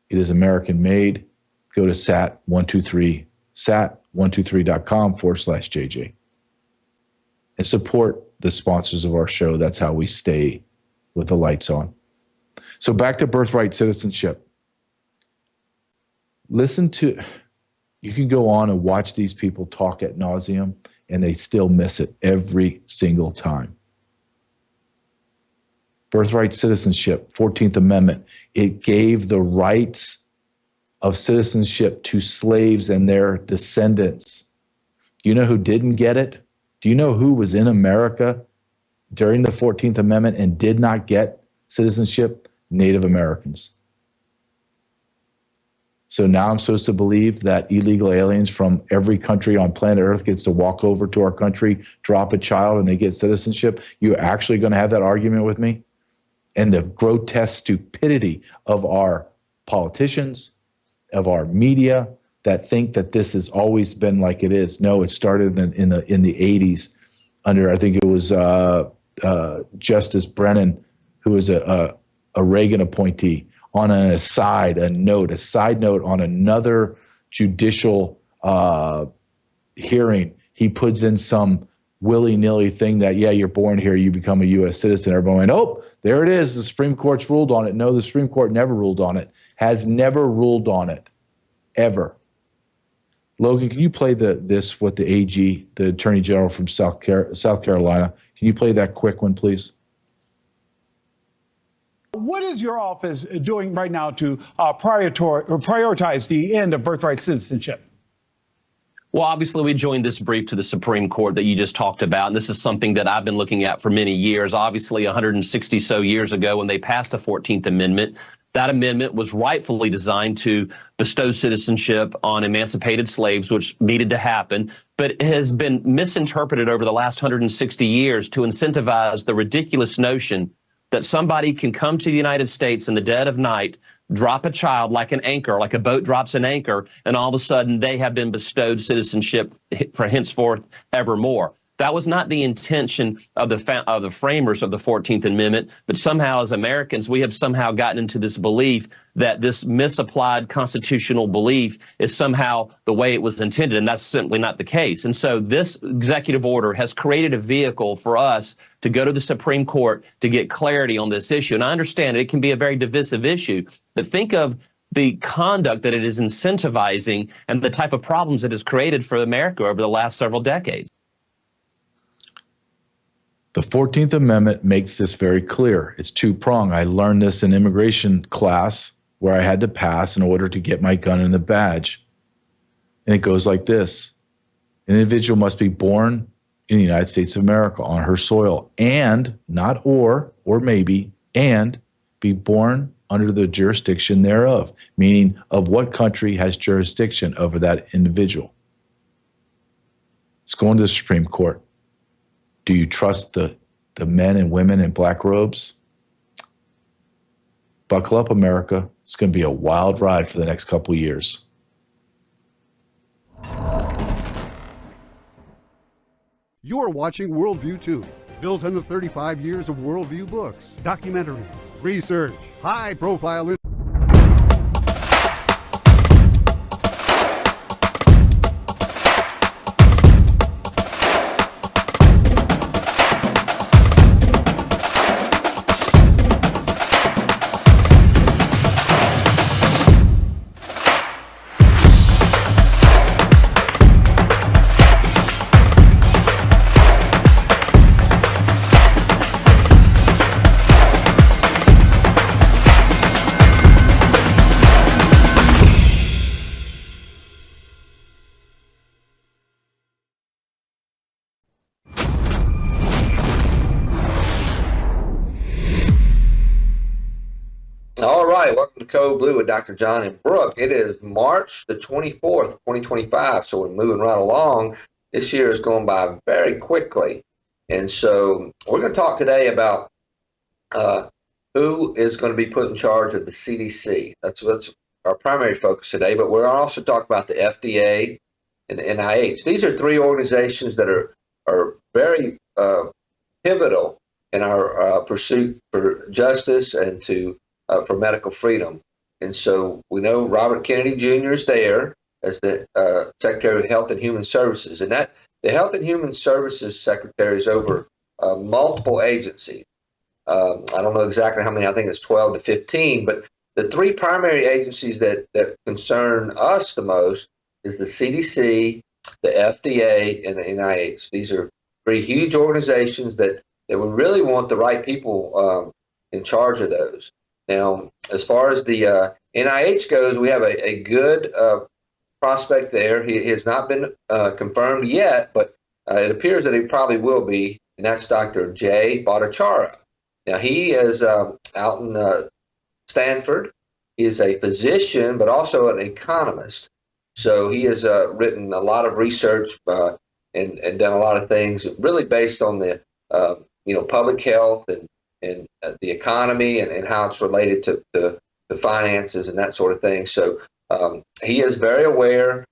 It is American made. Go to sat123.com/JJ and support the sponsors of our show. That's how we stay with the lights on. So back to birthright citizenship. You can go on and watch these people talk ad nauseum, and they still miss it every single time. Birthright citizenship, 14th Amendment, it gave the rights of citizenship to slaves and their descendants. Do you know who didn't get it? Do you know who was in America during the 14th Amendment and did not get citizenship? Native Americans. So now I'm supposed to believe that illegal aliens from every country on planet Earth gets to walk over to our country, drop a child, and they get citizenship? You're actually going to have that argument with me? And the grotesque stupidity of our politicians, of our media, that think that this has always been like it is. No, it started in the 80s under, I think it was Justice Brennan, who was a Reagan appointee. On a side note on another judicial hearing, he puts in some willy-nilly thing that, yeah, you're born here, you become a U.S. citizen. Everyone went, oh, there it is. The Supreme Court's ruled on it. No, the Supreme Court never ruled on it, has never ruled on it, ever. Logan, can you play this with the AG, the Attorney General from South Carolina? Can you play that quick one, please? What is your office doing right now to prioritize the end of birthright citizenship? Well, obviously, we joined this brief to the Supreme Court that you just talked about, and this is something that I've been looking at for many years. Obviously, 160 so years ago when they passed the 14th Amendment, that amendment was rightfully designed to bestow citizenship on emancipated slaves, which needed to happen, but it has been misinterpreted over the last 160 years to incentivize the ridiculous notion that somebody can come to the United States in the dead of night, drop a child like an anchor, like a boat drops an anchor, and all of a sudden they have been bestowed citizenship for henceforth evermore. That was not the intention of the framers of the 14th Amendment, but somehow as Americans, we have somehow gotten into this belief that this misapplied constitutional belief is somehow the way it was intended, and that's simply not the case. And so this executive order has created a vehicle for us to go to the Supreme Court to get clarity on this issue. And I understand it can be a very divisive issue, but think of the conduct that it is incentivizing and the type of problems it has created for America over the last several decades. The 14th Amendment makes this very clear. It's two-pronged. I learned this in immigration class where I had to pass in order to get my gun and the badge. And it goes like this. An individual must be born in the United States of America on her soil, and, not or maybe, and be born under the jurisdiction thereof, meaning of what country has jurisdiction over that individual. It's going to the Supreme Court. Do you trust the men and women in black robes? Buckle up, America. It's going to be a wild ride for the next couple of years. You're watching Worldview 2, built on the 35 years of Worldview books, documentaries, research, high-profile. All right, welcome to Code Blue with Dr. John and Brooke. It is March the 24th, 2025, so we're moving right along. This year is going by very quickly, and so we're going to talk today about who is going to be put in charge of the CDC. That's our primary focus today, but we're also talking about the FDA and the NIH. These are three organizations that are very pivotal in our pursuit for justice and for medical freedom. And so we know Robert Kennedy Jr. is there as the Secretary of Health and Human Services. And that the Health and Human Services Secretary is over multiple agencies. I don't know exactly how many, I think it's 12 to 15, but the three primary agencies that concern us the most is the CDC, the FDA, and the NIH. These are three huge organizations that we really want the right people in charge of those. Now, as far as the NIH goes, we have a good prospect there. He has not been confirmed yet, but it appears that he probably will be, and that's Dr. Jay Bhattacharya. Now, he is out in Stanford. He is a physician, but also an economist. So he has written a lot of research and done a lot of things really based on the public health and the economy and how it's related to the finances and that sort of thing. So he is very aware